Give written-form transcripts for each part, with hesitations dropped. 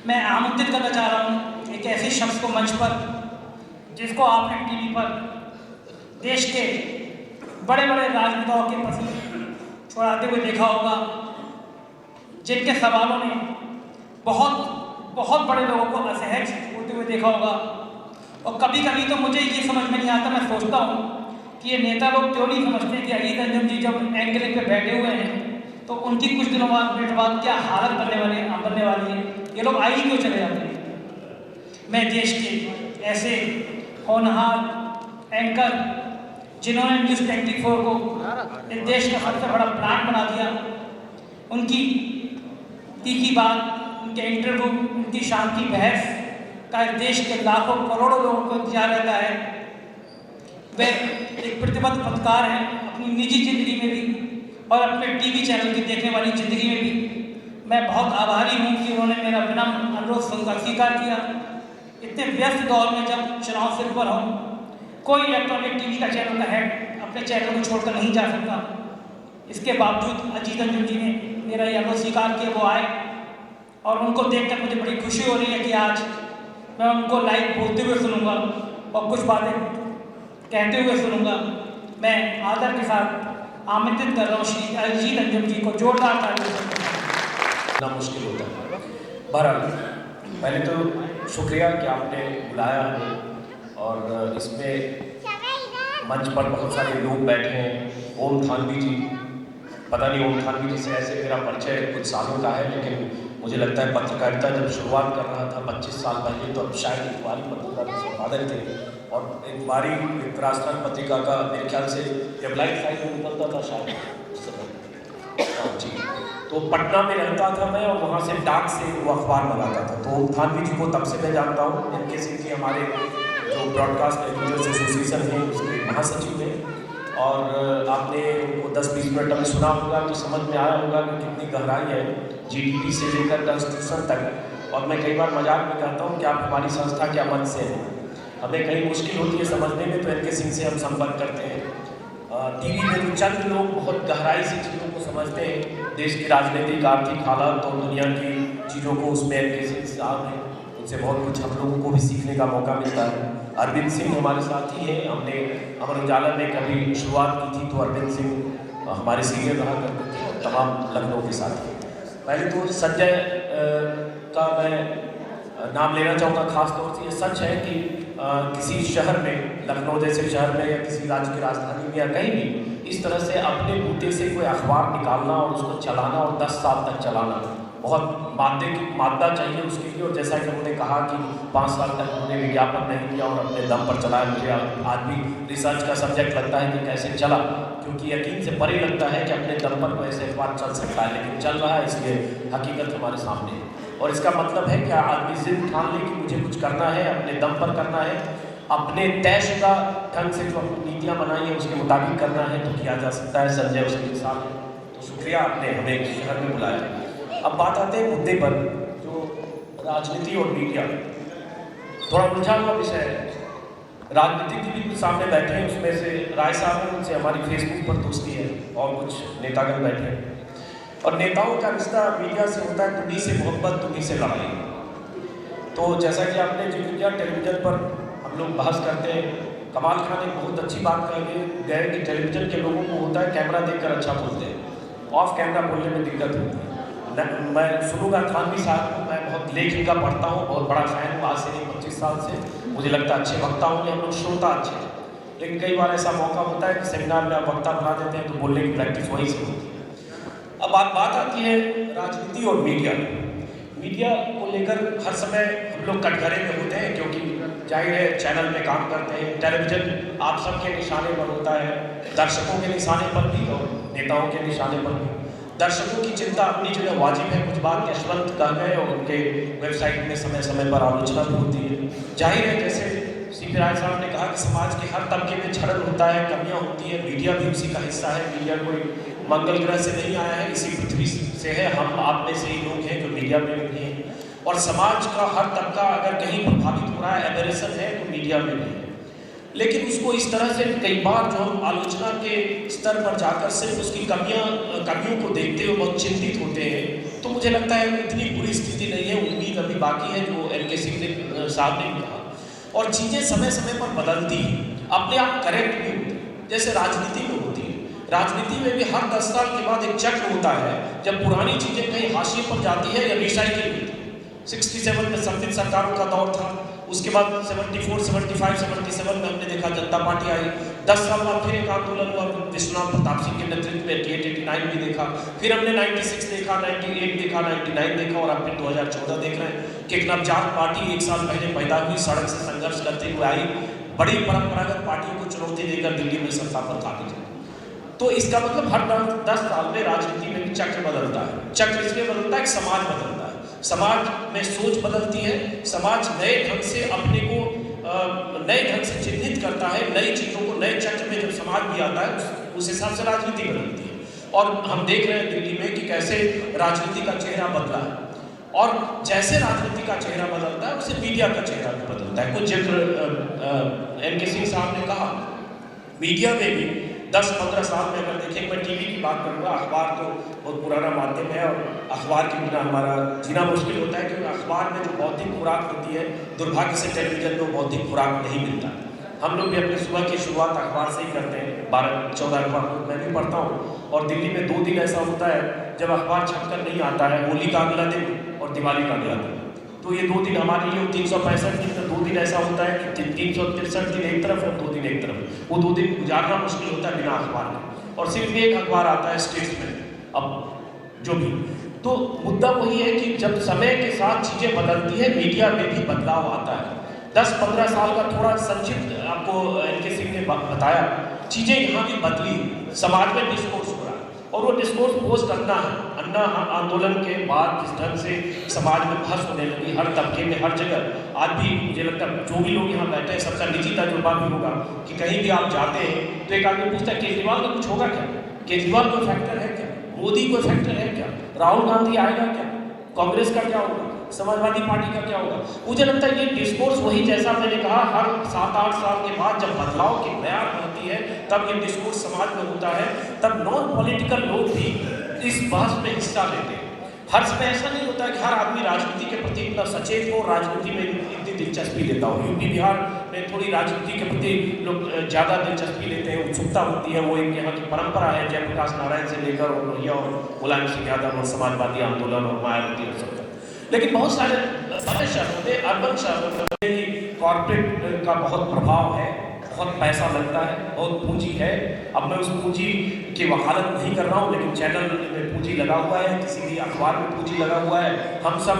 मैं आमंत्रित करना चाह रहा हूँ एक ऐसे शख्स को मंच पर जिसको आपने टीवी पर देश के बड़े बड़े राजनेताओं के प्रति छोड़ाते हुए देखा होगा, जिनके सवालों ने बहुत बड़े लोगों को असहज होते हुए देखा होगा। और कभी कभी तो मुझे ये समझ में नहीं आता, मैं सोचता हूँ कि ये नेता लोग क्यों नहीं समझते कि अजीत रंजन जी जब एंकरिंग पे बैठे हुए हैं तो उनकी कुछ दिनों मिनट बाद क्या हालत बनने वाली है। ये लोग आई क्यों चले जाते हैं। मैं देश के ऐसे होनहार एंकर जिन्होंने न्यूज़ 24 को इस देश का सबसे बड़ा प्लांट बना दिया, उनकी तीखी बात, उनके इंटरव्यू, उनकी शांति बहस का इस देश के लाखों करोड़ों लोगों को इंतजार रहता है। वे एक प्रतिबद्ध पत्रकार हैं, अपनी निजी ज़िंदगी में भी और अपने टीवी चैनल की देखने वाली ज़िंदगी में भी। मैं बहुत आभारी हूँ कि उन्होंने मेरा विनम्र अनुरोध स्वीकार किया। इतने व्यस्त दौर में जब चुनाव सिर पर हों, कोई इलेक्ट्रॉनिक टीवी का चैनल का हेड अपने चैनल को छोड़कर नहीं जा सकता। इसके बावजूद अजीत रंजन जी ने मेरा ये अनुरोध स्वीकार किया, वो आए और उनको देखकर मुझे बड़ी खुशी हो रही है कि आज मैं उनको लाइव बोलते हुए सुनूंगा और कुछ बातें कहते हुए सुनूंगा। मैं आदर के साथ आमंत्रित कर रहा हूँ श्री अजीत रंजन जी को। जोरदार तालियों से ना मुश्किल होता है। बहरहाल पहले तो शुक्रिया कि आपने बुलाया हमें, और इसमें मंच पर बहुत सारे लोग बैठे हैं। ओम थानवी जी, पता नहीं ओम थानवी जी से ऐसे मेरा परिचय कुछ सालों का है, लेकिन मुझे लगता है पत्रकारिता जब शुरुआत कर रहा था 25 साल पहले, तो अब शायद इकबारी पत्रिका के संपादक थे, और इकबारी राष्ट्रन पत्रिका का मेरे ख्याल से एप्लाइड साइज में निकलता था शायद उस समय जी। तो पटना में रहता था मैं, और वहाँ से डाक से वो अखबार मंगाता था। तो थानवी जी को तब से मैं जानता हूँ। इनके सिंह जी हमारे जो ब्रॉडकास्ट एडिटर्स एसोसिएशन है उसके महासचिव हैं, और आपने उनको 10-20 मिनट अभी सुना होगा तो समझ में आया होगा कि कितनी गहराई है जीडीपी से लेकर कॉन्स्टिट्यूशन तक। और मैं कई बार मजाक में कहता हूँ कि आप हमारी संस्था क्या मत से हैं, हमें कहीं मुश्किल होती है समझने में तो इनके सिंह से हम संपर्क करते हैं। टीवी में तो चंद लोग बहुत गहराई से चीज़ों को समझते हैं, देश की राजनीतिक आर्थिक हालात और दुनिया की चीज़ों को, उसमें इनके सिंह साहब हैं, उनसे बहुत कुछ हम लोगों को भी सीखने का मौका मिलता है। अरविंद सिंह हमारे साथ ही हैं, हमने अमर उजाला में कभी शुरुआत की थी तो अरविंद सिंह हमारे सीनियर रहा करते थे, और तमाम लखनऊ के साथ। पहले तो संजय का मैं नाम लेना चाहूँगा खास तौर से। ये सच है कि किसी शहर में, लखनऊ जैसे शहर में या किसी राज्य की राजधानी में या कहीं भी, इस तरह से अपने बूते से कोई अखबार निकालना और उसको चलाना और 10 साल तक चलाना, बहुत मादा चाहिए उसके लिए। और जैसा कि उन्होंने कहा कि 5 साल तक उन्होंने विज्ञापन नहीं किया और अपने दम पर चलाया। मुझे आज भी रिसर्च का सब्जेक्ट लगता है कि कैसे चला, क्योंकि यकीन से परे लगता है कि अपने दम पर कोई ऐसे अखबार चल सकता है, लेकिन चल रहा है, इसलिए हकीकत हमारे सामने है। और इसका मतलब है कि आदमी जिद ठान ले कि मुझे कुछ करना है, अपने दम पर करना है, अपने तयशुदा ढंग से जो अपनी नीतियाँ बनाई है उसके मुताबिक करना है, तो किया जा सकता है। संजय उसके मिसाल है। तो शुक्रिया, आपने हमें शहर में बुलाया। अब बात आते हैं मुद्दे पर, जो राजनीति और मीडिया थोड़ा उलझा हुआ विषय है। राजनीतिक भी कुछ सामने बैठे हैं, उसमें से राय साहब हैं, उनसे हमारी फेसबुक पर दोस्ती है, और कुछ नेतागण बैठे हैं। और नेताओं का रिश्ता मीडिया से होता है तुम्हीं से मोहब्बत, तुम्हीं से लड़ाई। तो जैसा कि आपने जिक्र किया, टेलीविज़न पर हम लोग बहस करते हैं। कमाल खान एक बहुत अच्छी बात कह गए कि टेलीविज़न के लोगों को होता है कैमरा देखकर अच्छा बोलते हैं, ऑफ कैमरा बोलने में दिक्कत होती है। मैं सुनूंगा थानवी साहब को, मैं बहुत लेखिका पढ़ता हूँ, बहुत बड़ा फ़ैन हूँ, आज से नहीं 25 साल से। मुझे लगता है अच्छे वक्ता होंगे, हम लोग श्रोता अच्छे हैं, लेकिन कई बार ऐसा मौका होता है कि सेमिनार में आप वक्ता बना देते हैं तो बोलने की प्रैक्टिस वहीं से होती है। अब बात आती है राजनीति और मीडिया को लेकर हर समय हम लोग कटघरे में होते हैं, क्योंकि जाहिर है चैनल में काम करते हैं, टेलीविज़न आप सबके निशाने पर होता है, दर्शकों के निशाने पर भी और नेताओं के निशाने पर भी। दर्शकों की चिंता अपनी जगह वाजिब है, कुछ बात यशवंत कह गए और उनके वेबसाइट में समय समय पर आलोचना भी होती है। जाहिर है जैसे सीपी राय साहब ने कहा कि समाज के हर तबके में क्षरण होता है, कमियाँ होती है, मीडिया भी उसी का हिस्सा है। मीडिया कोई मंगल ग्रह से नहीं आया है, इसी पृथ्वी से है, हम आप में से ही लोग हैं जो मीडिया में भी हैं। और समाज का हर तबका अगर कहीं प्रभावित हो रहा है, एबरेशन है, तो मीडिया में भी है। लेकिन उसको इस तरह से कई बार जो हम आलोचना के स्तर पर जाकर सिर्फ उसकी कमियों को देखते हुए बहुत चिंतित होते हैं, तो मुझे लगता है इतनी बुरी स्थिति नहीं है। उम्मीद अभी बाकी है, जो एल.के. सिंह साहब ने कहा, और चीज़ें समय समय पर बदलती हैं, अपने आप करेक्ट भी होती है, जैसे राजनीति में होती है। राजनीति में भी हर 10 साल के बाद एक चक्र होता है, जब पुरानी चीज़ें कहीं हाशिए पर जाती है या रिसाइकिल होती है। 67 में संवित सरकारों का दौर था, उसके बाद 74, 75, 77 में हमने देखा जनता पार्टी आई। 10 साल बाद फिर एक आंदोलन हुआ विश्वनाथ प्रताप सिंह के नेतृत्व में, 88-89 भी देखा, फिर हमने 96 देखा, 98 देखा, 99 देखा, और अब फिर 2014 देख रहे हैं कि एक नवजात पार्टी 1 साल पहले पैदा हुई, सड़क से संघर्ष करते हुए आई, बड़ी परंपरागत पार्टियों को चुनौती देकर दिल्ली में सत्ता पर काबिज है। तो इसका मतलब हर 10 साल में राजनीति में भी चक्र बदलता है। चक्र इसलिए बदलता है कि समाज बदलता है, समाज में सोच बदलती है, समाज नए ढंग से अपने को नए ढंग से चिन्हित करता है, नई चीज़ों को नए चक्र में जब समाज भी आता है उस हिसाब से राजनीति बदलती है। और हम देख रहे हैं दिल्ली में कि कैसे राजनीति का चेहरा बदला है, और जैसे राजनीति का चेहरा बदलता है उससे मीडिया का चेहरा भी बदलता है। कुछ जिक्र एल.के. सिंह साहब ने कहा, मीडिया में भी 10-15 साल में अगर देखें, मैं टीवी की बात करूँगा, अखबार तो बहुत पुराना माध्यम है और अखबार के बिना हमारा जीना मुश्किल होता है, क्योंकि अखबार में जो बौद्धिक खुराक होती है, दुर्भाग्य से टेलीविज़न में बौद्धिक खुराक नहीं मिलता। हम लोग भी अपनी सुबह की शुरुआत अखबार से ही करते हैं, 12-14 अखबार मैं भी पढ़ता हूँ, और दिल्ली में 2 दिन ऐसा होता है जब अखबार छपकर नहीं आता है, होली का अगला दिन और दिवाली का अगला दिन। तो ये 2 दिन हमारे लिए 365 दिन में 2 दिन ऐसा होता है कि 363 दिन एक तरफ और 2 दिन एक तरफ, वो 2 दिन गुजारना मुश्किल होता है बिना अखबार के, और सिर्फ एक अखबार आता है स्टेट्समैन। अब जो भी, तो मुद्दा वही है कि जब समय के साथ चीज़ें बदलती है, मीडिया में भी बदलाव आता है। 10-15 साल का थोड़ा संक्षिप्त आपको एल.के. सिंह ने बताया, चीज़ें यहाँ भी बदली, समाज में डिस्कोर्स हो रहा है, और वो डिस्कोर्स पोस्ट अन्ना आंदोलन के बाद जिस ढंग से समाज में बहस होने लगी, हर तबके में, हर जगह, आज भी मुझे लगता है जो भी लोग यहाँ बैठे हैं सबका निजी तजुर्बा भी होगा कि कहीं भी आप जाते हैं तो एक आदमी पूछता है केजरीवाल का कुछ होगा क्या, केजरीवाल कोई फैक्टर है क्या, मोदी कोई फैक्टर है क्या, राहुल गांधी आएगा क्या, कांग्रेस का क्या होगा, समाजवादी पार्टी का क्या होगा। मुझे लगता है ये डिस्कोर्स वही, जैसा मैंने कहा, हर 7-8 साल के बाद जब बदलाव की बयान होती है तब ये डिस्कोर्स समाज में होता है, तब नॉन पॉलिटिकल लोग भी इस बहस में हिस्सा लेते हैं। हर समय ऐसा नहीं होता है कि हर आदमी राजनीति के प्रति इतना सचेत हो, राजनीति में इतनी दिलचस्पी लेता हो। यूपी बिहार में थोड़ी राजनीति के प्रति लोग ज़्यादा दिलचस्पी लेते हैं, उत्सुकता होती है, वो एक यहाँ की परंपरा है, जयप्रकाश नारायण से लेकर और लोहिया और मुलायम सिंह यादव और समाजवादी आंदोलन और मायावती और सब। लेकिन बहुत सारे बड़े शहरों में, अर्बन शहरों में कॉर्पोरेट का बहुत प्रभाव है, बहुत पैसा लगता है, बहुत पूंजी है। अब मैं उस पूंजी की वकालत नहीं कर रहा हूँ, लेकिन चैनल में पूंजी लगा हुआ है, किसी भी अखबार में पूंजी लगा हुआ है, हम सब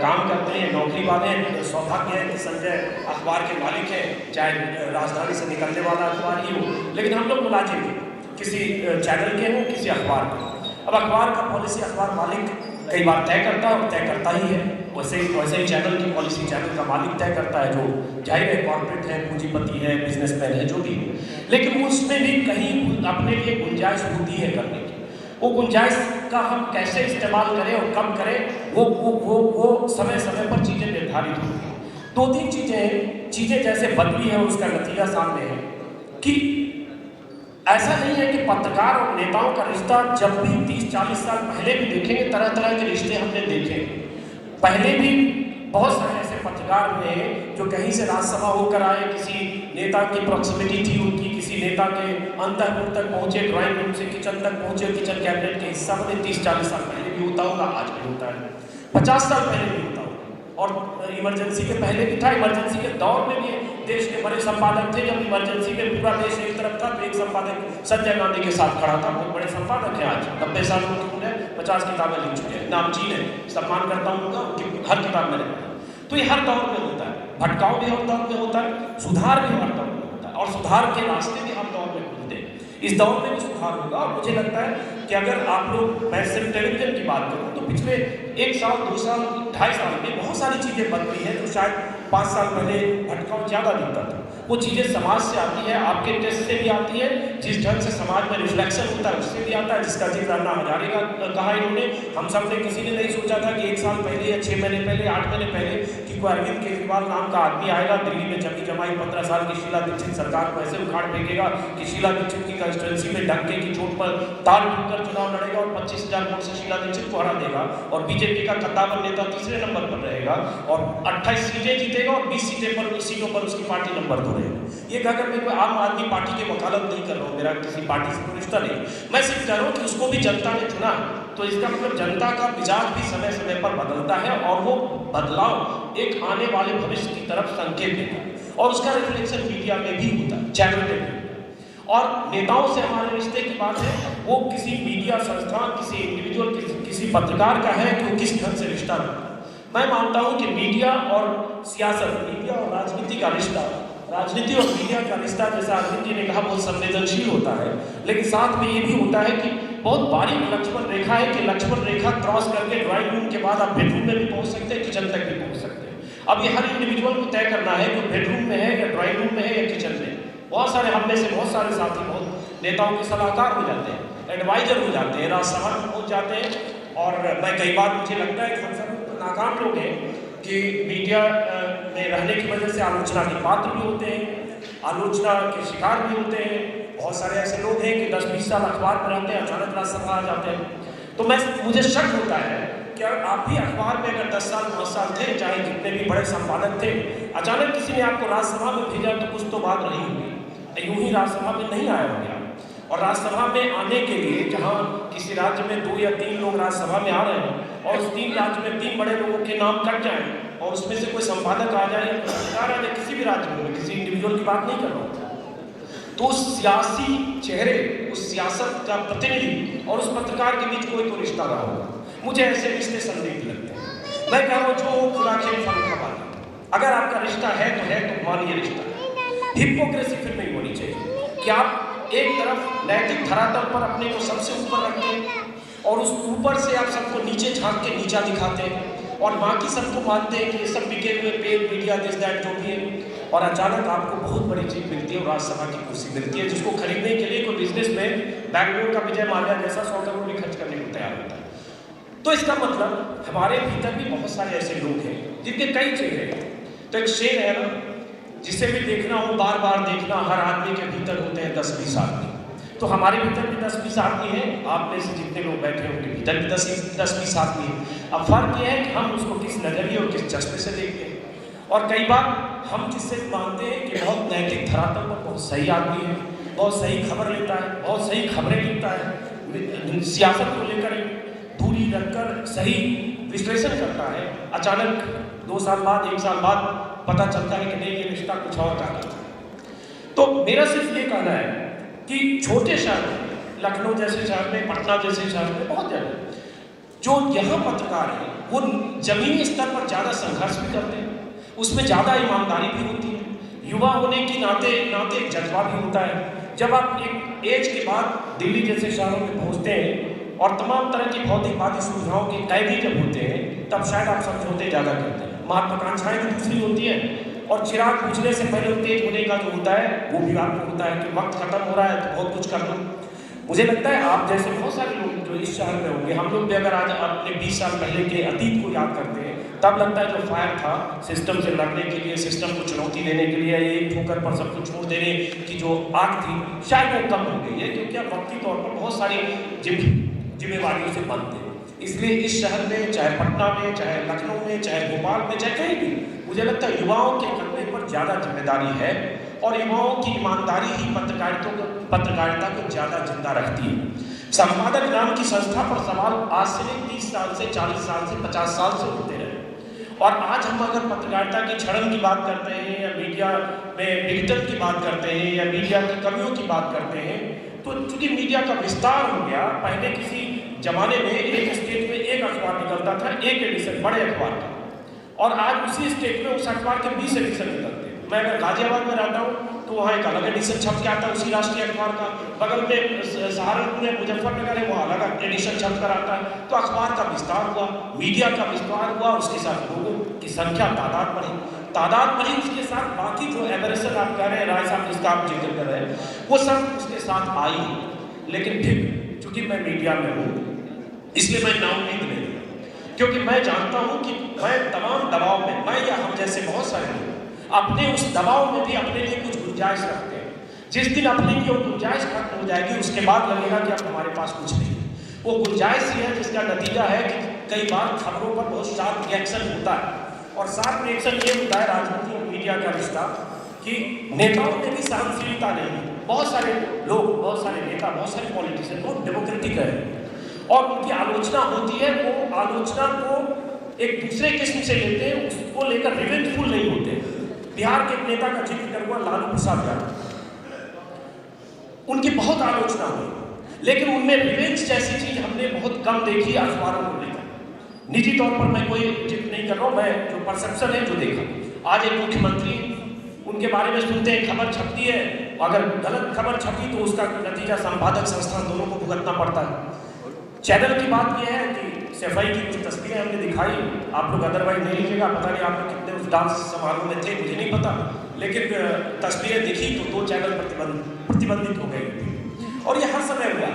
काम करते हैं, नौकरी वाले हैं। सौभाग्य है कि संजय अखबार के मालिक हैं, चाहे राजधानी से निकलने वाला अखबार ही हो, लेकिन हम लोग मुलाजिम हैं, किसी चैनल के हों, किसी अखबार के। अब अखबार का पॉलिसी अखबार मालिक कई बार तय करता है, और तय करता ही है, वैसे ही चैनल की पॉलिसी चैनल का मालिक तय करता है, जो जाहिर है कॉर्पोरेट है, पूंजीपति है, बिजनेसमैन है, जो भी है। लेकिन उसमें भी कहीं अपने लिए गुंजाइश होती है करने की। वो गुंजाइश का हम कैसे इस्तेमाल करें और कब करें, वो समय समय पर चीज़ें निर्धारित होती हैं। 2-3 चीज़ें जैसे बदली है, उसका नतीजा सामने है कि ऐसा नहीं है कि पत्रकार और नेताओं का रिश्ता जब भी 30-40 साल पहले भी देखेंगे, तरह तरह के रिश्ते हमने देखे। पहले भी बहुत सारे ऐसे पत्रकार हुए हैं जो कहीं से राज्यसभा होकर आए, किसी नेता की प्रॉक्सिमिटी थी उनकी, किसी नेता के अंतःपुर तक पहुंचे, ड्राइंग रूम से किचन तक पहुंचे, किचन कैबिनेट के हिस्सा बने। 30-40 साल पहले भी होता होगा, आज भी होता है, 50 साल पहले भी होता होगा, और इमरजेंसी के पहले भी था। इमरजेंसी के दौर में भी देश के बड़े संपादक थे, जब इमरजेंसी में पूरा देश एक तरफ था तो एक संपादक संजय गांधी के साथ खड़ा था। बहुत बड़े संपादक हैं, आज 90 साल की उम्र है, 50 किताबें लिख चुके हैं, नामचीन है, सम्मान करता हूँ उनका, उनकी हर किताब मैंने पढ़ा। तो ये हर दौर में होता है, भटकाव भी हर दौर में होता है, सुधार भी हर दौर में होता है, और सुधार के रास्ते भी हर दौर में खुलते हैं। इस दौर में भी सुधार होगा, और मुझे लगता है कि अगर आप लोग, मैं सिर्फ टेलीविजन की बात करूँ तो पिछले 1 साल, 2 साल, 2.5 साल में बहुत सारी चीज़ें बदली हैं, जो शायद 5 साल पहले भटकाव ज़्यादा दिखता था। वो चीज़ें समाज से आती है, आपके टेस्ट से भी आती है, जिस ढंग से समाज में रिफ्लेक्शन होता है उससे भी आता है, जिसका जिक्र अन्ना हजारे का कहा इन्होंने। हम सब ने, किसी ने नहीं सोचा था कि 1 साल पहले या 6 महीने पहले, 8 महीने पहले कि कि कोई अरविंद केजरीवाल नाम का आदमी आएगा दिल्ली में जमी जमाई 15 साल की शीला दीक्षित सरकार को ऐसे उखाड़ फेंकेगा कि शीला दीक्षित की कंस्टिट्यूंसी में डंके की चोट पर ताल ठोकर चुनाव लड़ेगा और 25,000 वोट से शीला दीक्षित को हरा देगा और बीजेपी का कद्दावर नेता तीसरे नंबर पर रहेगा और 28 सीटें जीतेगा और 20 सीटों पर उसकी पार्टी नंबर 2 रहेगी। ये कहकर मैं कोई आम आदमी पार्टी की वकालत नहीं कर रहा हूँ, मेरा किसी पार्टी से कोई रिश्ता नहीं, मैं सिर्फ कह रहा हूँ कि उसको भी जनता ने चुना, तो इसका मतलब जनता का मिजाज भी समय समय पर बदलता है और वो बदलाव एक आने वाले भविष्य की तरफ संकेत देता है और उसका रिफ्लेक्शन मीडिया में भी होता है, चैनल में भी होता है। और नेताओं से हमारे रिश्ते की बात है, वो किसी मीडिया संस्थान, किसी इंडिविजुअल, किसी पत्रकार का है कि वो किस ढंग से रिश्ता रखता है। मैं मानता हूँ कि मीडिया और सियासत, मीडिया और राजनीति का रिश्ता, राजनीति और मीडिया का रिश्ता, जैसा अरविंद जी ने कहा, बहुत संवेदनशील होता है, लेकिन साथ में ये भी होता है कि बहुत बारीक लक्ष्मण रेखा है कि लक्ष्मण रेखा क्रॉस करके ड्राइंग रूम के बाद आप बेडरूम में भी पहुंच सकते हैं, किचन तक भी पहुंच सकते हैं। अब ये हर इंडिविजुअल को तय करना है कि बेडरूम में है या ड्राइंग रूम में है या किचन में। बहुत सारे हम में से बहुत सारे साथी बहुत नेताओं के सलाहकार हो जाते हैं, एडवाइजर हो जाते हैं, राज्यसभा में पहुंच जाते हैं। और मैं कई बार मुझे लगता है कि हम सब तो नाकाम लोग हैं कि मीडिया में रहने की वजह से आलोचना के पात्र भी होते हैं, आलोचना के शिकार भी होते हैं। बहुत सारे ऐसे लोग हैं कि 10-20 साल अखबार में रहते हैं, अचानक राज्यसभा आ जाते हैं। तो मुझे शक होता है कि आप भी अखबार में अगर 10 साल 5 साल थे, चाहे कितने भी बड़े संपादक थे, अचानक किसी ने आपको राज्यसभा में भेजा तो कुछ तो बात रही होगी, यूं ही राज्यसभा में नहीं आया होगा। और राज्यसभा में आने के लिए जहां किसी राज्य में 2 या 3 लोग राज्यसभा में आ रहे हैं और उस 3 राज्य में 3 बड़े लोगों के नाम कट जाएं और उसमें से कोई संपादक आ जाए, पत्रकार आ जाए, किसी भी राज्य में, किसी इंडिविजुअल की बात नहीं कर रहा हूँ, तो उस सियासी चेहरे, उस सियासत का प्रतिनिधि और उस पत्रकार के बीच कोई तो रिश्ता रहा होगा। मुझे ऐसे रिश्ते संदिग्ध लगते हैं। मैं कह रहा हूँ जो खुला खेल फंखा वाला, अगर आपका रिश्ता है तो मानिए रिश्ता। हिपोक्रेसी फिर नहीं होनी चाहिए कि आप एक तरफ नैतिक धरातल पर अपने को सबसे ऊपर रखते हैं और उस ऊपर से आप सबको नीचे झांक के नीचा दिखाते हैं और बाकी सबको मानते हैं कि ये सब बिके हुए पेड मीडिया दिस दैट जो भी है, और अचानक आपको बहुत बड़ी चीज मिलती है और राज्यसभा की कुर्सी मिलती है, जिसको खरीदने के लिए कोई बिजनेस में बैंगलोर का विजय माल्या जैसा 100 करोड़ भी खर्च करने को तैयार होता है। तो इसका मतलब हमारे भीतर भी बहुत सारे ऐसे लोग हैं जिनके कई चेहरे हैं। तो एक शेर है ना, जिसे भी देखना हो बार बार देखना, हर आदमी के भीतर होते हैं 10-20 आदमी। तो हमारे भीतर भी 10-20 आदमी हैं, आप में से जितने लोग बैठे हैं उनके भीतर भी 10-20 आदमी हैं। अब फर्क यह है कि हम उसको किस नजरिए और किस चश्मे से देखते हैं। और कई बार हम जिससे मानते हैं कि बहुत नैतिक धरातल पर बहुत सही आदमी है, बहुत सही खबर लेता है, बहुत सही खबरें लिखता है, सियासत को लेकर दूरी रखकर सही विश्लेषण करता है, अचानक 2 साल बाद 1 साल बाद पता चलता है कि नहीं, ये रिश्ता कुछ और का है। तो मेरा सिर्फ ये कहना है कि छोटे शहर में, लखनऊ जैसे शहर में, पटना जैसे शहर में, बहुत जगह जो यहाँ पत्रकार हैं वो जमीनी स्तर पर ज़्यादा संघर्ष भी करते हैं, उसमें ज़्यादा ईमानदारी भी होती है, युवा होने की नाते एक जज्बा भी होता है। जब आप एक एज के बाद दिल्ली जैसे शहरों में पहुँचते हैं और तमाम तरह की भौतिकवादी सुविधाओं के कैदी जब होते हैं, तब शायद आप समझौते ज़्यादा करते हैं, महत्वाकांक्षाएं भी दूसरी होती है और चिराग बुझने से पहले तेज होने का जो होता है वो भी आपको होता है कि वक्त खत्म हो रहा है तो बहुत कुछ कर लो। मुझे लगता है आप जैसे बहुत सारे लोग जो इस शहर में होंगे, हम लोग भी अगर आज अपने 20 साल पहले के अतीत को याद करते हैं, तब लगता है जो फायर था सिस्टम से लड़ने के लिए, सिस्टम को चुनौती देने के लिए, एक ठोकर पर सब कुछ छोड़ देने की जो आग थी, शायद वो कम हो गई है, क्योंकि अब वक्ती तौर पर बहुत सारी जिम्मेवारियों से बंद थे। इसलिए इस शहर में, चाहे पटना में, चाहे लखनऊ में, चाहे भोपाल में, चाहे कहीं भी, मुझे लगता है युवाओं के कंधे पर ज़्यादा जिम्मेदारी है और युवाओं की ईमानदारी ही पत्रकारिता को ज़्यादा जिंदा रखती है। संपादक नाम की संस्था पर सवाल आज से नहीं 30 साल से, 40 साल से, 50 साल से होते रहे। और आज हम अगर पत्रकारिता की क्षरण की बात करते हैं या मीडिया में डिजिटल की बात करते हैं या मीडिया की कमियों की बात करते हैं, तो चूंकि मीडिया का विस्तार हो गया, पहले किसी जमाने में एक स्टेट में एक अखबार निकलता था, एक एडिशन बड़े अखबार का, और आज उसी स्टेट में उस अखबार के 20 एडिशन निकलते हैं। मैं अगर गाजियाबाद में रहता हूँ तो वहाँ एक अलग एडिशन छप के आता है उसी राष्ट्रीय अखबार का, बगल में सहारनपुर है, मुजफ्फरनगर है, वहाँ अलग एडिशन छप कर आता है। तो अखबार का विस्तार हुआ, मीडिया का विस्तार हुआ, उसके साथ लोगों की संख्या, तादाद बढ़ी, उसके साथ बाकी जो एबरेशन आप कह रहे हैं, राय साहब जिसका आप जिक्र कर रहे हैं, वो सब उसके साथ आई। लेकिन फिर चूंकि मैं मीडिया में हूँ इसलिए मैं नाउम्मीद नहीं, क्योंकि मैं जानता हूं कि मैं तमाम दबाव में, मैं या हम जैसे बहुत सारे लोग अपने उस दबाव में भी अपने लिए कुछ गुंजाइश रखते हैं। जिस दिन अपने लिए वो गुंजाइश खत्म हो जाएगी उसके बाद लगेगा कि अब हमारे पास कुछ नहीं। वो गुंजाइश ही है जिसका नतीजा है कि कई बार खबरों पर बहुत शार्प रिएक्शन होता है, और शार्प रिएक्शन ये होता है राजनीति और मीडिया का रिश्ता कि नेताओं में भी सहनशीलता नहीं है। बहुत सारे लोग, बहुत सारे नेता, बहुत सारे पॉलिटिशियन बहुत डेमोक्रेटिक है, और उनकी आलोचना होती है, वो आलोचना को एक दूसरे किस्म से लेते हैं, उसको लेकर रिवेंजफुल नहीं होते। बिहार के एक नेता का जिक्र करूंगा, लालू प्रसाद यादव, उनकी बहुत आलोचना हुई, लेकिन उनमें रिवेंज जैसी चीज हमने बहुत कम देखी अखबारों को लेकर। निजी तौर पर मैं कोई जिक्र नहीं कर रहा हूँ, मैं जो परसेप्शन है जो देखा। आज एक मुख्यमंत्री, उनके बारे में सुनते हैं, खबर छपती है, अगर गलत खबर छपी तो उसका नतीजा संपादक संस्थान दोनों को भुगतना पड़ता है। चैनल की बात यह है कि सफाई की कुछ तस्वीरें हमने दिखाई, आप लोग अदरवाइज नहीं लीजिएगा, पता नहीं आप लोग कितने उस डांस समारोह में थे, मुझे नहीं पता, लेकिन तस्वीरें दिखी तो 2 चैनल प्रतिबंधित हो गए थे। और ये हर समय हुआ।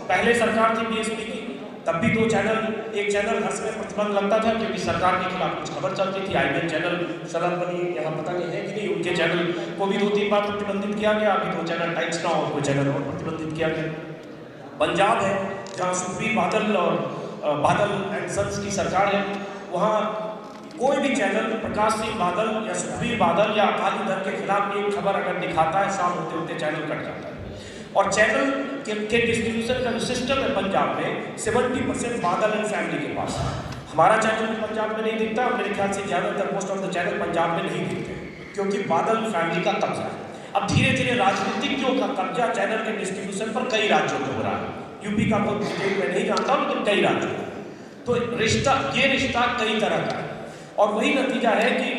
पहले सरकार थी बीएसपी की, तब भी 2 चैनल, एक चैनल हर समय प्रतिबंध लगता था क्योंकि सरकार के खिलाफ कुछ खबर चलती थी। IBN चैनल शरद बनी, यहाँ पता नहीं है कि नहीं, उनके चैनल को भी 2-3 बार प्रतिबंधित किया गया। अभी 2 चैनल टाइम्स नाउ और कोई चैनल और प्रतिबंधित किया गया। पंजाब है जहाँ सुखबीर बादल और बादल एंड सन्स की सरकार है, वहाँ कोई भी चैनल प्रकाश सिंह बादल या सुखबीर बादल या अकाली दल के खिलाफ एक खबर अगर दिखाता है, शाम होते होते चैनल कट जाता है। और चैनल के डिस्ट्रीब्यूशन का जो सिस्टम है पंजाब में 70% बादल एंड फैमिली के पास है। हमारा चैनल भी पंजाब में नहीं दिखता, और मेरे ख्याल से ज़्यादातर most of the channel Punjab में नहीं दिखते क्योंकि बादल फैमिली का कब्जा है। अब धीरे धीरे राजनीतिज्ञों का कब्जा चैनल के डिस्ट्रीब्यूशन पर कई राज्यों में हो रहा है। यूपी का बहुत डिटेल में नहीं जानता हूँ, लेकिन कई राज्यों में। तो ये रिश्ता कई तरह का है, और वही नतीजा है कि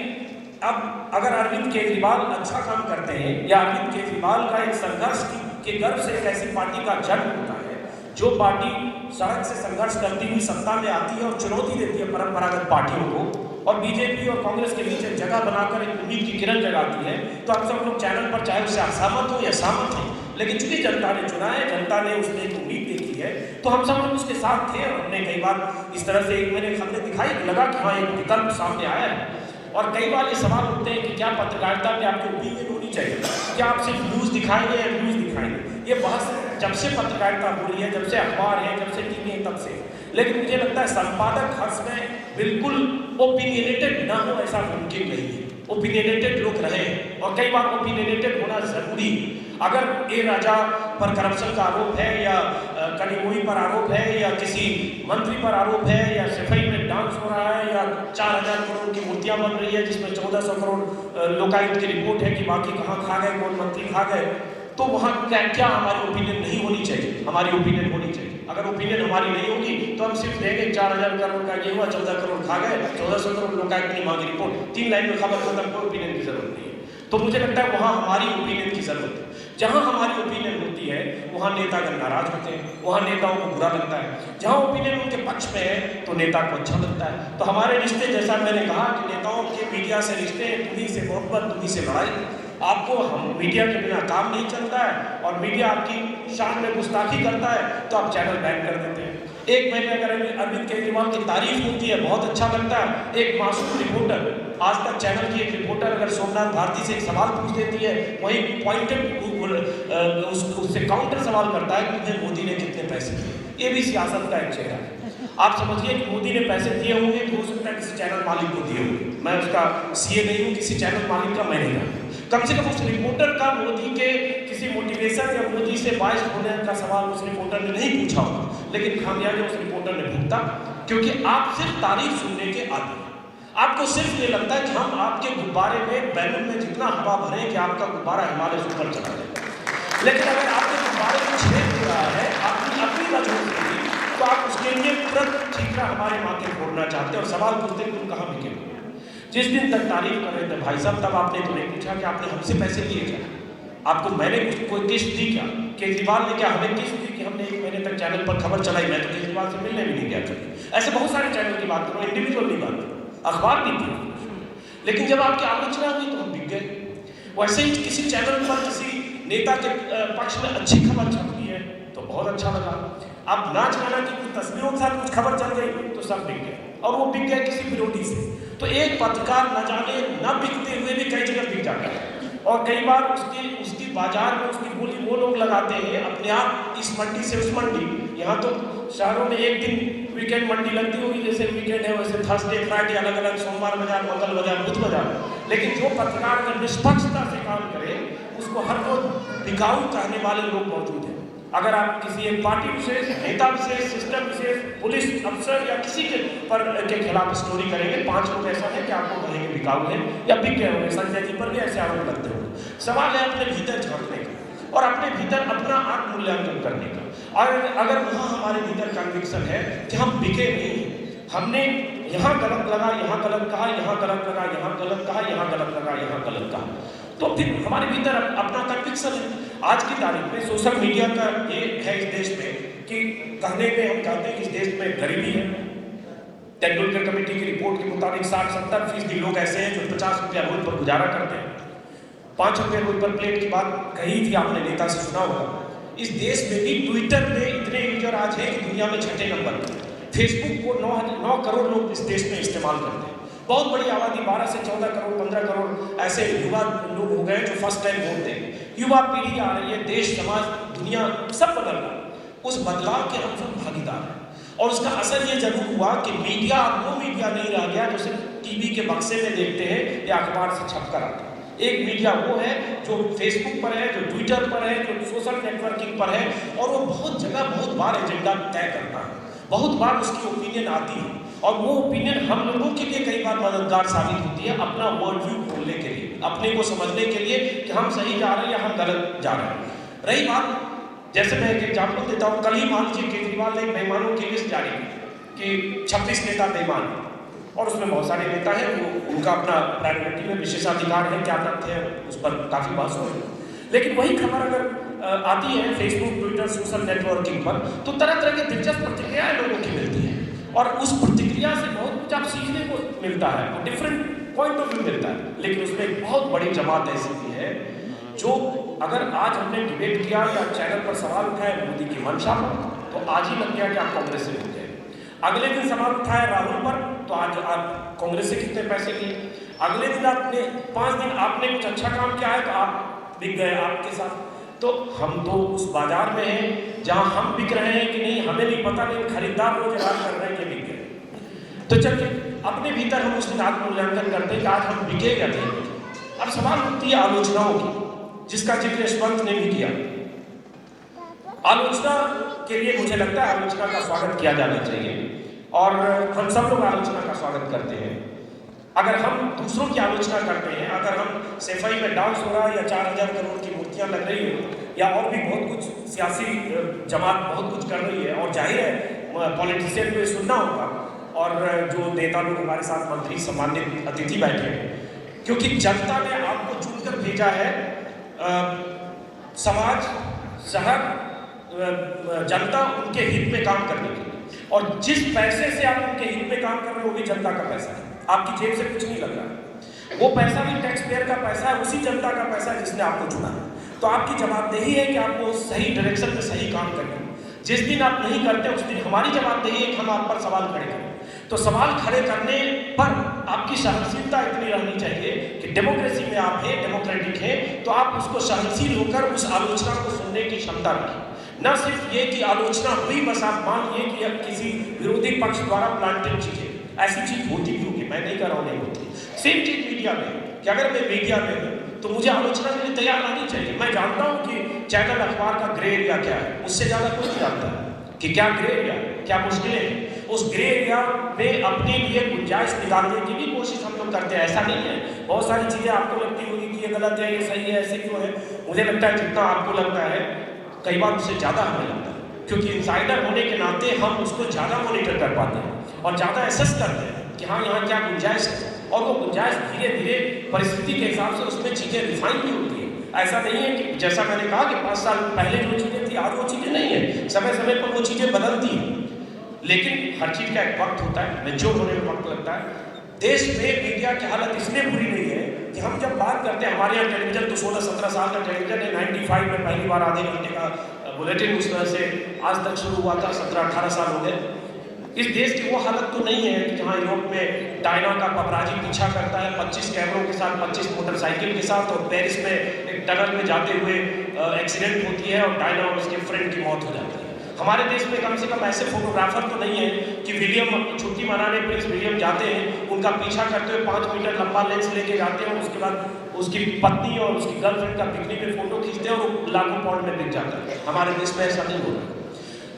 अब अगर अरविंद केजरीवाल अच्छा काम करते हैं, या अरविंद केजरीवाल का एक संघर्ष के गर्भ से एक ऐसी पार्टी का जन्म होता है जो पार्टी सड़क से संघर्ष करती हुई सत्ता में आती है और चुनौती देती है परंपरागत पार्टियों को, और बीजेपी और कांग्रेस के बीच एक जगह बनाकर एक उम्मीद की किरण जगाती है, तो हम सब लोग चैनल पर चाहे उससे असहमत हो या सहमत हो, लेकिन चूंकि जनता ने चुना है, जनता ने उसमें एक उम्मीद देखी है, तो हम सब लोग उसके साथ थे। और हमने कई बार इस तरह से एक मैंने खबरें दिखाई, लगा कि हाँ एक विकल्प सामने आया है। और कई बार ये सवाल उठते हैं कि क्या पत्रकारिता में आपकी ओपिनियन होनी चाहिए, क्या आप सिर्फ न्यूज़ दिखाएंगे या न्यूज़ दिखाएंगे। ये बहस जब से पत्रकारिता हो रही है, जब से अखबार है, जब से टीवी है, तब से। लेकिन मुझे लगता है संपादक हर समय बिल्कुल ओपिनियनेटेड ना हो ऐसा मुमकिन नहीं है। ओपिनियनेटेड लोग रहे, और कई बार ओपिनियनेटेड होना जरूरी। अगर ए राजा पर करप्शन का आरोप है, या कनिमोई पर आरोप है, या किसी मंत्री पर आरोप है, या सफाई में डांस हो रहा है, या 4000 करोड़ की मूर्तियां बन रही है जिसमें 1400 करोड़ लोकायुक्त की रिपोर्ट है कि बाकी कहाँ खा गए, कौन मंत्री खा गए, तो वहाँ क्या हमारी ओपिनियन नहीं होनी चाहिए? हमारी ओपिनियन होनी चाहिए। अगर ओपिनियन हमारी नहीं होगी तो हम सिर्फ देंगे 4000 करोड़ का ये हुआ, 14 करोड़ खा गए, 1400 करोड़ लोकायुक्त ने मांगी रिपोर्ट, 3 लाइन में खबर खत्म, कोई ओपिनियन की जरूरत नहीं है। तो मुझे लगता है वहाँ हमारी ओपिनियन की जरूरत है। जहाँ हमारी ओपिनियन होती है वहाँ नेतागण नाराज होते हैं, वहाँ नेताओं को बुरा लगता है। जहाँ ओपिनियन उनके पक्ष में है तो नेता को अच्छा लगता है। तो हमारे रिश्ते, जैसा मैंने कहा कि नेताओं के मीडिया से रिश्ते, तुम्ही से मोहब्बत, तुम्ही से लड़ाई। आपको हम मीडिया के बिना काम नहीं चलता है, और मीडिया आपकी शान में गुस्ताखी करता है तो आप चैनल बैन कर देते हैं। एक महीने अगर अरविंद केजरीवाल की तारीफ होती है, बहुत अच्छा लगता है। एक मासूम रिपोर्टर, आज तक चैनल की एक रिपोर्टर अगर सोमनाथ भारती से एक सवाल पूछ देती है, वही पॉइंटेड उससे काउंटर सवाल करता है, तुम्हें मोदी ने कितने पैसे दिए। ये भी सियासत का एक चेहरा है। आप समझिए कि मोदी ने पैसे दिए होंगे तो हो सकता है किसी चैनल मालिक को दिए होंगे। मैं उसका सीए नहीं हूँ, किसी चैनल मालिक का मैं नहीं जानता। कम से कम उस रिपोर्टर का मोदी के किसी मोटिवेशन या मोदी से बाइस होने का सवाल उस रिपोर्टर ने नहीं पूछा होगा, लेकिन खामियाजा उस रिपोर्टर ने भुगता, क्योंकि आप सिर्फ तारीफ सुनने के आदी हैं। आपको सिर्फ ये लगता है कि हम आपके गुब्बारे में, बैलून में जितना हवा भरें कि आपका गुब्बारा हिमालय से ऊपर चला जाए। लेकिन अगर आपके गुब्बारे में छेद हो रहा है अपनी मजबूत होगी, तो आप उसके लिए तुरंत ठीकरा हमारे माथे फोड़ना चाहते हैं और सवाल पूछते हैं तुम कहाँ बिके। जिस दिन तक तारीफ कर रहे थे भाई साहब, तब आपने तो नहीं पूछा कि आपने हमसे पैसे लिए क्या, आपको मैंने कोई किस्त दी क्या, केजरीवाल ने क्या हमें किस्त दी कि हमने 1 महीने तक चैनल पर खबर चलाई। मैं तो केजरीवाल से मिलने भी नहीं गया था। ऐसे बहुत सारे चैनल की बात करो, इंडिविजुअल की बात करो, अखबार भी थी, लेकिन जब आपकी आलोचना हुई तो हम बिक गए। वैसे ही किसी चैनल पर किसी नेता के पक्ष में अच्छी खबर छप गई है तो बहुत अच्छा लगा। अब ना जाना कि कुछ तस्वीरों के साथ कुछ खबर चल गई तो सब बिक गए। और वो बिक गए किसी विरोधी से। तो एक पत्रकार न जाने न बिकते हुए भी कई जगह बिक जाता है, और कई बार उसकी बाजार में उसकी बोली वो लोग लगाते हैं अपने आप, इस मंडी से उस मंडी। यहाँ तो शहरों में एक दिन वीकेंड मंडी लगती होगी, जैसे वीकेंड है वैसे थर्सडे फ्राइडे अलग अलग, सोमवार बाजार, मंगल बाजार, बुध बाजार। लेकिन जो पत्रकार अगर निष्पक्षता से काम करे, उसको हर रोज बिकाऊ कहने वाले लोग मौजूद हैं। अगर आप किसी एक पार्टी विशेष, नेता विशेष, सिस्टम विशेष, पुलिस अफसर या किसी के खिलाफ स्टोरी करेंगे, 5 लोग ऐसा है कि आपको कहेंगे बिकाऊ है या बिक गए होंगे। संजय जी पर भी ऐसे आरोप लगते होंगे। सवाल है अपने भीतर झांकने का और अपने भीतर अपना आत्म मूल्यांकन करने का। और अगर वहाँ हमारे भीतर कन्विक्शन है कि हम बिके नहीं, हमने यहाँ गलत लगा, यहाँ गलत कहा, यहाँ गलत लगा, यहाँ गलत कहा, यहाँ गलत लगा, यहाँ गलत कहा, तो फिर हमारे भीतर अपना कन्विक्शन है। आज की तारीख में सोशल मीडिया का ये है इस देश में कि कहने में हम कहते हैं कि इस देश में गरीबी है। तेंदुलकर कमेटी की रिपोर्ट के मुताबिक 60-70% लोग ऐसे हैं जो 50 रुपया रोज पर गुजारा करते हैं। 5 रुपये रोज पर प्लेट की बात कही थी आपने, नेता से सुना होगा। इस देश में भी ट्विटर में इतने यूजर आज हैं कि दुनिया में 6ठे नंबर पर। फेसबुक को 9 करोड़ लोग इस देश में इस्तेमाल करते हैं। बहुत बड़ी आबादी, 12 से 14 करोड़, 15 करोड़ ऐसे युवा लोग हो गए जो फर्स्ट टाइम वोट देंगे। युवा पीढ़ी आ रही है, देश समाज दुनिया सब बदल रहा है। उस बदलाव के हम सब भागीदार हैं और उसका असर ये जरूर हुआ कि मीडिया, वो मीडिया नहीं रह गया जो सिर्फ टीवी के बक्से में देखते हैं या अखबार से छप कर आता है। एक मीडिया वो है जो फेसबुक पर है, जो ट्विटर पर है, जो सोशल नेटवर्किंग पर है, और वो बहुत जगह बहुत बार एजेंडा तय करता है, बहुत बार उसकी ओपिनियन आती है, और वो ओपिनियन हम लोगों के लिए कई बार मददगार साबित होती है अपना वर्ल्ड व्यू खोलने के लिए, अपने को समझने के लिए कि हम सही जा रहे हैं या हम गलत जा रहे हैं। रही बात, जैसे मैं एक एग्जाम्पल देता हूँ, कल ही मान लीजिए केजरीवाल ने बेईमानों की लिस्ट जारी की कि 26 नेता बेईमान, और उसमें बहुत सारे नेता हैं, वो उनका अपना प्रायोरिटी में विशेषाधिकार है, क्या तथ्य है उस पर काफ़ी बात हो रही है। लेकिन वही खबर अगर आती है फेसबुक, ट्विटर, सोशल नेटवर्किंग पर, तो तरह तरह की दिलचस्प प्रतिक्रियाएं लोगों की मिलती हैं, और उस प्रतिक्रिया से बहुत कुछ आप सीखने को मिलता है, डिफरेंट पॉइंट ऑफ व्यू मिलता है। लेकिन उसमें एक बहुत बड़ी जमात ऐसी भी है जो अगर आज हमने डिबेट किया या चैनल पर सवाल उठाए मोदी की मंशा पर, तो आज ही लग गया कि आप कांग्रेस से जुड़ गए। अगले दिन सवाल उठाया राहुल पर, तो आज आप कांग्रेस से कितने पैसे लिए। अगले दिन आपने 5 दिन आपने कुछ अच्छा काम किया है तो आप बिक गए आपके साथ। तो हम तो उस बाजार में हैं जहां हम बिक रहे हैं कि नहीं हमें नहीं पता, नहीं खरीदार रोज ऐलान कर रहे हैं कि बिक गए। तो चलिए अपने भीतर हम उसमें आत्ममूल्यांकन करते हैं कि आज हम बिके या नहीं। अब सवाल होती है आलोचनाओं की, जिसका जिक्र यशवंत ने भी किया। आलोचना के लिए मुझे लगता है आलोचना का स्वागत किया जाना चाहिए, और हम सब लोग आलोचना का स्वागत करते हैं। अगर हम दूसरों की आलोचना करते हैं, अगर हम सफाई में डांस हो रहा है या 4000 करोड़ की मूर्तियां लग रही हो, या और भी बहुत कुछ सियासी जमात बहुत कुछ कर रही है, और जाहिर है पॉलिटिशियन को सुनना होगा, और जो नेता लोग हमारे साथ मंत्री सम्मानित अतिथि बैठे हैं, क्योंकि जनता ने आपको चुनकर भेजा है। समाज, शहर, जनता उनके हित में काम करने के लिए, और जिस पैसे से आप उनके हित में काम कर रहे हो वो भी जनता का पैसा है, आपकी जेब से कुछ नहीं लग रहा है। वो पैसा भी टैक्स पेयर का पैसा है, उसी जनता का पैसा है जिसने आपको चुना है। तो आपकी जवाबदेही है कि आपको सही डायरेक्शन में सही काम करना। जिस दिन आप नहीं करते उस दिन हमारी जवाबदेही है कि हम आप पर सवाल खड़े करें। तो सवाल खड़े करने पर आपकी सहनशीलता इतनी रहनी चाहिए कि डेमोक्रेसी में आप हैं, डेमोक्रेटिक हैं, तो आप उसको सहनशील होकर उस आलोचना को सुनने की क्षमता रखें। न सिर्फ ये कि आलोचना हुई बस आप मान लिए कि किसी विरोधी पक्ष द्वारा प्लांटेड चीजें, ऐसी चीज होती भी होगी, मैं नहीं कर रहा हूँ, नहीं होती। सेम चीज मीडिया में, कि अगर मैं मीडिया में हूँ तो मुझे आलोचना के लिए तैयार रहनी चाहिए। मैं जानता हूँ कि चैनल अखबार का ग्रे एरिया क्या है, उससे ज्यादा कोई नहीं जानता है कि क्या ग्रे एरिया, क्या मुश्किलें हैं। उस ग्रे एरिया में अपने लिए गुंजाइश निकालने की भी कोशिश हम लोग करते हैं। ऐसा नहीं है बहुत सारी चीजें आपको लगती होगी कि ये गलत है, ये सही है, ऐसे क्यों है। मुझे लगता है जितना आपको लगता है कई बार उससे ज़्यादा हमें लगता है, क्योंकि इंसाइडर होने के नाते हम उसको ज़्यादा मॉनिटर कर पाते हैं और ज़्यादा एसेस करते हैं कि हाँ यहाँ क्या गुंजाइश है, और वो गुंजाइश धीरे धीरे परिस्थिति के हिसाब से उसमें चीज़ें रिफाइन भी होती है। ऐसा नहीं है कि जैसा मैंने कहा कि 5 साल पहले जो चीज़ें थी आज वो चीज़ें नहीं है, समय समय पर वो चीज़ें बदलती हैं, लेकिन हर चीज़ का एक वक्त होता है, मैच्योर होने में वक्त लगता है। देश में मीडिया की हालत इसलिए बुरी नहीं है कि हम जब बात करते हैं, हमारे यहाँ टेलीविजन तो 16-17 साल का टेलीविजन है, 95 में पहली बार आधे घंटे का बुलेटिन उस तरह से आज तक शुरू हुआ था, 17-18 साल हो गए। इस देश की वो हालत तो नहीं है कि जहाँ यूरोप में डायना का पपराजी पीछा करता है 25 कैमरों के साथ, 25 मोटरसाइकिल के साथ, और पेरिस में एक टनल में जाते हुए एक्सीडेंट होती है और डायना और उसके फ्रेंड की मौत हो जाती है। हमारे देश में कम से कम ऐसे फोटोग्राफर तो नहीं है कि विलियम छुट्टी मनाने प्रिंस विलियम जाते हैं, उनका पीछा करते हुए 5 मीटर लंबा लेंस लेके जाते हैं और उसके बाद उसकी पत्नी और उसकी गर्लफ्रेंड का पिकनिक में फोटो खींचते हैं और वो लाखों पाउंड में बिक जाता है। हमारे देश में ऐसा नहीं हो रहा,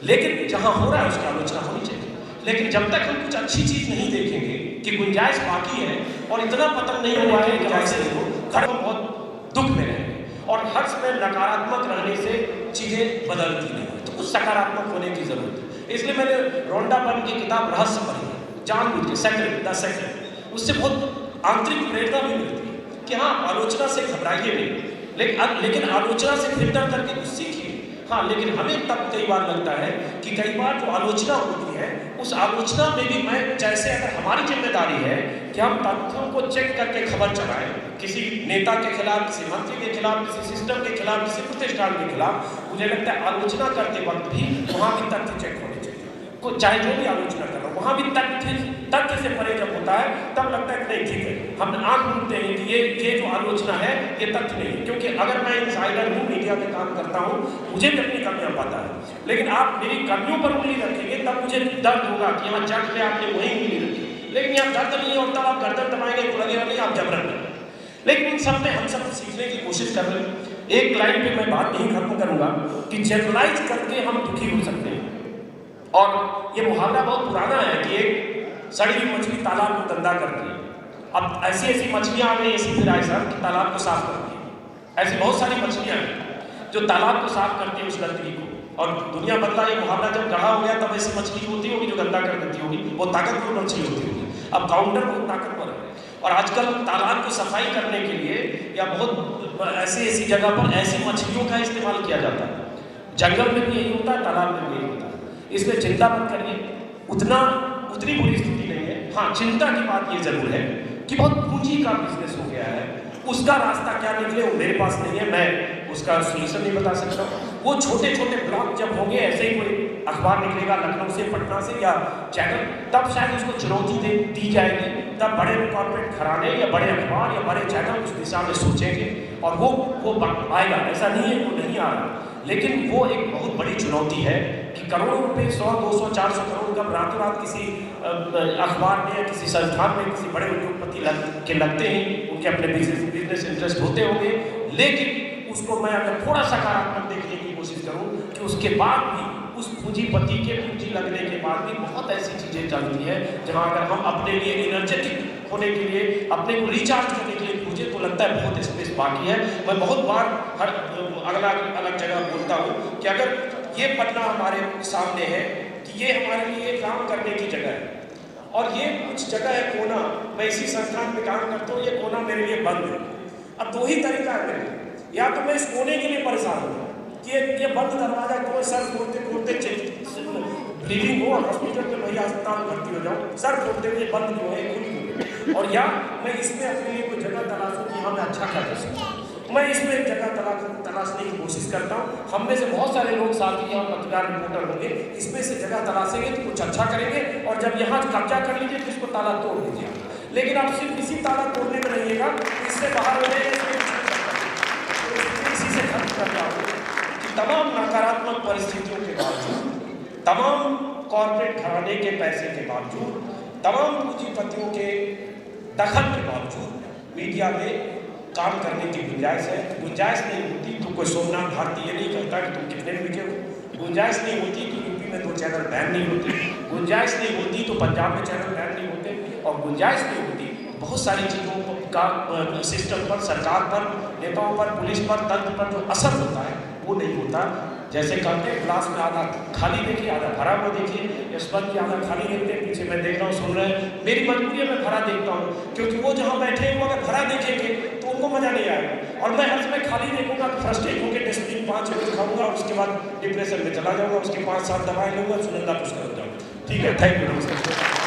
लेकिन जहाँ हो रहा है उसकी आलोचना होनी चाहिए। लेकिन जब तक हम कुछ अच्छी चीज नहीं देखेंगे कि गुंजाइश बाकी है और इतना पतन नहीं हुआ है कि ऐसे हो, हम बहुत दुख में रहेंगे और हर समय नकारात्मक रहने से चीजें बदलती नहीं है, तो कुछ सकारात्मक होने की जरूरत है। इसलिए मैंने रोंडा बर्न की किताब रहस्य पढ़ी है, जानबूझ के सेक्रेट द सेक्रेट, उससे बहुत आंतरिक प्रेरणा भी मिलती है कि हाँ, आलोचना से घबराइए नहीं, लेकिन आलोचना से फिल्टर करके कुछ सीखिए। हाँ, लेकिन हमें तब कई बार लगता है कि कई बार जो आलोचना होती है उस आलोचना में भी मैं जैसे अगर हमारी जिम्मेदारी है कि हम तथ्यों को चेक करके खबर चलाएं, किसी नेता के खिलाफ, किसी मंत्री के खिलाफ, किसी सिस्टम के खिलाफ, किसी प्रतिष्ठान के खिलाफ, मुझे लगता है आलोचना करते वक्त भी वहाँ भी तथ्य चेक होने चाहिए। को चाहे जो भी आलोचना कर रहा हो, वहाँ भी तथ्य से परे जब होता है तब लगता है कि नहीं ठीक है, हम आंख मूंदते हैं कि ये जो आलोचना है ये तथ्य नहीं है। क्योंकि अगर मैं इनसाइडर हूँ, मीडिया में काम करता हूँ, मुझे भी अपनी कमियां पता है, लेकिन आप मेरी कमियों पर उंगली रखेंगे तब मुझे दर्द होगा कि यहाँ जग पे आपने वही उंगली रखी, लेकिन यहाँ दर्द नहीं है और तब आप गर्दन दबाएंगे तो लगेगा नहीं आप जबरन नहीं। लेकिन इन सब में हम सब सीखने की कोशिश कर रहे हैं। एक लाइन पे मैं बात नहीं खत्म करूंगा कि जनरलाइज करके हम दुखी हो सकते हैं, और ये मुहावरा बहुत पुराना है कि एक सड़ी हुई मछली तालाब को गंदा करती है। अब ऐसी ऐसी मछलियां आ गई ऐसी फिर ऐसा कि तालाब को साफ करती है। ऐसी बहुत सारी मछलियां हैं जो तालाब को साफ करती है उस गंदगी को, और दुनिया बदला, ये मुहावरा जब गढ़ा हो गया तब ऐसी मछली होती होगी जो गंदा कर देती होगी, वो ताकतवर मछली होती होगी। अब काउंटर बहुत ताकतवर है, और आजकल तालाब की सफाई करने के लिए या बहुत ऐसी जगह पर ऐसी मछलियों का इस्तेमाल किया जाता है। जंगल में भी यही होता है, तालाब में भी यही होता है। इसमें चिंता मत करिए, उतनी बुरी स्थिति नहीं है। हाँ, चिंता की बात ये जरूर है कि बहुत पूंजी का बिजनेस हो गया है, उसका रास्ता क्या निकले वो मेरे पास नहीं है, मैं उसका सोल्यूशन नहीं बता सकता। वो छोटे छोटे ब्लॉक जब होंगे, ऐसे ही कोई अखबार निकलेगा लखनऊ से, पटना से या चैनल, तब शायद उसको चुनौती दी जाएगी, तब बड़े कॉर्पोरेट घराने या बड़े अखबार या बड़े चैनल उस दिशा में सोचेंगे और वो आएगा। ऐसा नहीं है वो नहीं आ रहा, लेकिन वो एक बहुत बड़ी चुनौती है कि करोड़ों रुपए, 100, 200, 400 करोड़ कब रातों रात किसी अखबार में या किसी संस्थान में किसी बड़े उद्योगपति के लगते हैं, उनके अपने बिजनेस इंटरेस्ट होते होंगे, लेकिन उसको मैं अगर थोड़ा सकारात्मक देखने की कोशिश करूं कि उसके बाद भी उस पूंजीपति के पूंजी लगने के बाद भी बहुत ऐसी चीजें चलती है जहां अगर हम अपने लिए एनर्जेटिक होने के लिए, अपने को रिचार्ज करने के लिए खोजे तो लगता है बहुत स्पेस बाकी है। मैं बहुत बार हर अलग जगह बोलता हूँ कि अगर ये पटना हमारे सामने है कि ये हमारे लिए काम करने की जगह है और ये कुछ जगह है कोना, मैं इसी संस्थान में काम करता हूँ, ये कोना मेरे लिए बंद है। अब दो ही तरीका है मेरे, या तो मैं इस कोने के लिए परेशान हूँ कि ये बंद दरवाजा क्यों, सर खोलते ब्लीडिंग हो, हॉस्पिटल में भैया अस्पताल भर्ती हो जाऊँ, सर खोलते हुए बंद क्यों है, खुली हो, और या मैं इसमें अपने लिए कोई जगह तलाशूँ कि हाँ मैं अच्छा क्या कर सकता हूँ। मैं इसमें एक जगह तलाशने की कोशिश करता हूँ। हम में से बहुत सारे लोग साथी यहाँ पत्रकार रिपोर्टर होंगे, इसमें से जगह तलाशेंगे तो कुछ अच्छा करेंगे, और जब यहाँ कब्जा कर लीजिए तो इसको ताला तोड़ दीजिए। लेकिन आप सिर्फ इसी ताला तोड़ने में रहिएगा, इससे बाहर हो जाएगा। इसी से खत्म करता हूँ कि तमाम नकारात्मक परिस्थितियों के बावजूद, तमाम कॉर्पोरेट घराने के पैसे के बावजूद, तमाम पूंजीपतियों के दखल के बावजूद मीडिया में काम करने की गुंजाइश है। गुंजाइश नहीं होती तो कोई सोमनाथ भारती ये नहीं कहता कि तुम कितने में बिके हो। गुंजाइश नहीं होती तो यूपी में 2 चैनल बैन नहीं होते। गुंजाइश नहीं होती तो पंजाब में चैनल बैन नहीं होते। और गुंजाइश नहीं होती बहुत सारी चीज़ों का सिस्टम पर, सरकार पर, नेताओं पर, पुलिस पर, तंत्र पर जो असर होता है वो नहीं होता। जैसे कहते हैं क्लास में आधा खाली देखिए आधा भरा हुआ देखिए, यशवंत की आधा खाली देखते हैं, पीछे मैं देख रहा हूँ, सुन रहे हैं। मेरी मजबूरी है मैं भरा देखता हूँ, क्योंकि वो जहाँ बैठे हैं वो अगर भरा देखेंगे तो उनको मजा नहीं आएगा, और मैं हर समय खाली देखूंगा तो फ्रस्ट्रेट होकर डस्टबिन 5 रोज खाऊंगा, उसके बाद डिप्रेशन में चला जाऊंगा, उसके 5-7 दवाएं लूंगा, सुनंदा पुष्कर हो जाऊंगा। ठीक है, थैंक यू, नमस्कार।